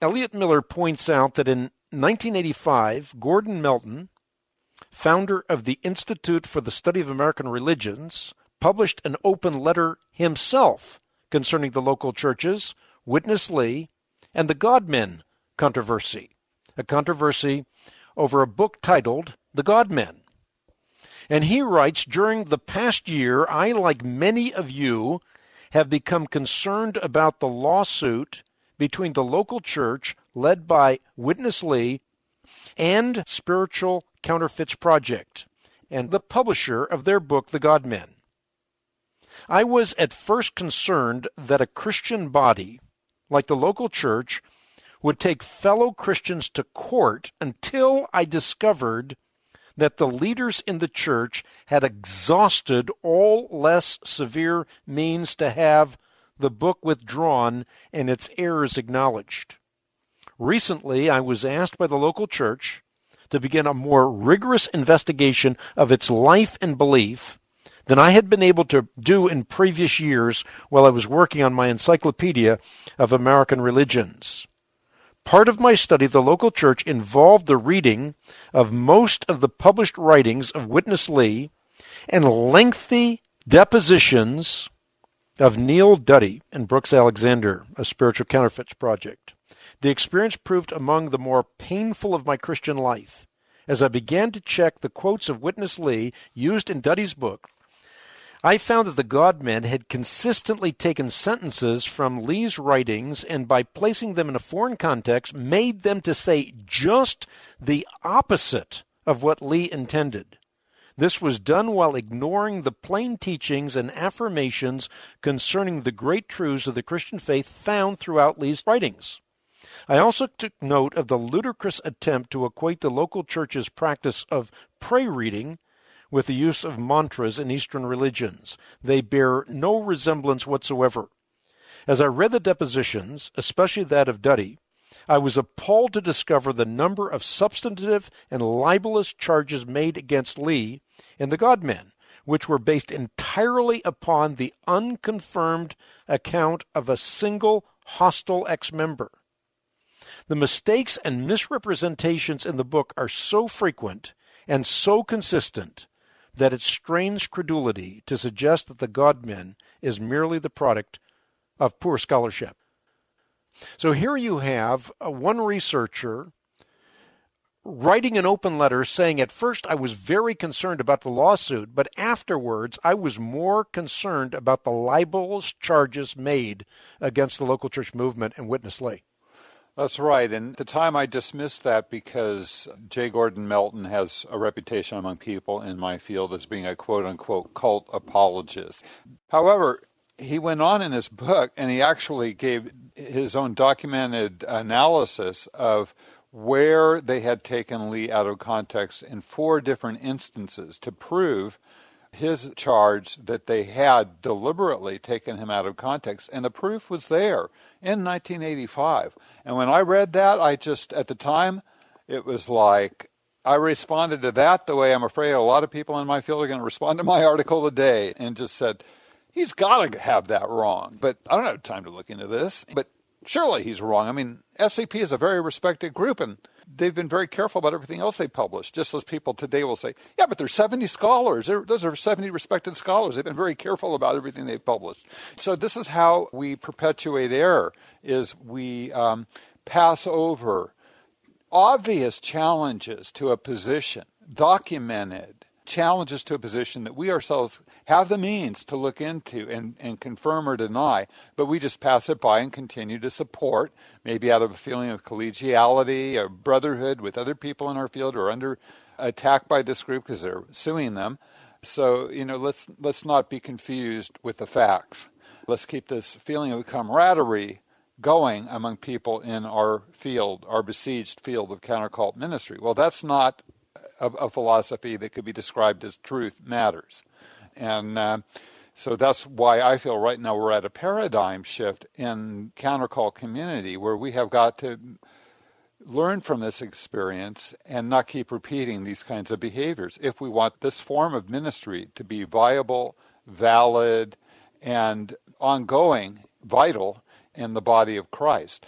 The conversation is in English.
Elliot Miller points out that in 1985, Gordon Melton, founder of the Institute for the Study of American Religions, published an open letter himself concerning the local churches, Witness Lee, and the God-Men controversy, a controversy over a book titled The God-Men. And he writes, during the past year, I, like many of you, have become concerned about the lawsuit between the local church led by Witness Lee and Spiritual Counterfeits Project, and the publisher of their book, The God-Men. I was at first concerned that a Christian body, like the local church, would take fellow Christians to court until I discovered that the leaders in the church had exhausted all less severe means to have the book withdrawn and its errors acknowledged. Recently, I was asked by the local church to begin a more rigorous investigation of its life and belief than I had been able to do in previous years while I was working on my Encyclopedia of American Religions. Part of my study, the local church, involved the reading of most of the published writings of Witness Lee and lengthy depositions of Neil Duddy and Brooks Alexander, a Spiritual Counterfeits Project. The experience proved among the more painful of my Christian life. As I began to check the quotes of Witness Lee used in Duddy's book, I found that the God-Men had consistently taken sentences from Lee's writings and, by placing them in a foreign context, made them to say just the opposite of what Lee intended. This was done while ignoring the plain teachings and affirmations concerning the great truths of the Christian faith found throughout Lee's writings. I also took note of the ludicrous attempt to equate the local church's practice of prayer reading with the use of mantras in Eastern religions. They bear no resemblance whatsoever. As I read the depositions, especially that of Duddy, I was appalled to discover the number of substantive and libelous charges made against Lee and the God-Men, which were based entirely upon the unconfirmed account of a single hostile ex-member. The mistakes and misrepresentations in the book are so frequent and so consistent that it strains credulity to suggest that the God-Men is merely the product of poor scholarship. So here you have one researcher writing an open letter saying, at first I was very concerned about the lawsuit, but afterwards I was more concerned about the libelous charges made against the local church movement and Witness Lee. That's right. And at the time I dismissed that because J. Gordon Melton has a reputation among people in my field as being a quote-unquote cult apologist. However, he went on in his book and he actually gave his own documented analysis of where they had taken Lee out of context in 4 different instances to prove his charge that they had deliberately taken him out of context, and the proof was there in 1985. And when I read that, at the time, it was like, I responded to that the way I'm afraid a lot of people in my field are going to respond to my article today, and just said, he's got to have that wrong. But I don't have time to look into this. But surely he's wrong. I mean, SCP is a very respected group, and they've been very careful about everything else they publish, just as people today will say, yeah, but there's 70 scholars. Those are 70 respected scholars. They've been very careful about everything they've published. So this is how we perpetuate error, is we pass over obvious challenges to a position, documented challenges to a position that we ourselves have the means to look into and confirm or deny, but we just pass it by and continue to support, maybe out of a feeling of collegiality or brotherhood with other people in our field who are under attack by this group because they're suing them. So, let's not be confused with the facts. Let's keep this feeling of camaraderie going among people in our field, our besieged field of countercult ministry. Well, that's not a philosophy that could be described as truth matters. And so that's why I feel right now we're at a paradigm shift in countercult community where we have got to learn from this experience and not keep repeating these kinds of behaviors if we want this form of ministry to be viable, valid, and ongoing, vital in the body of Christ.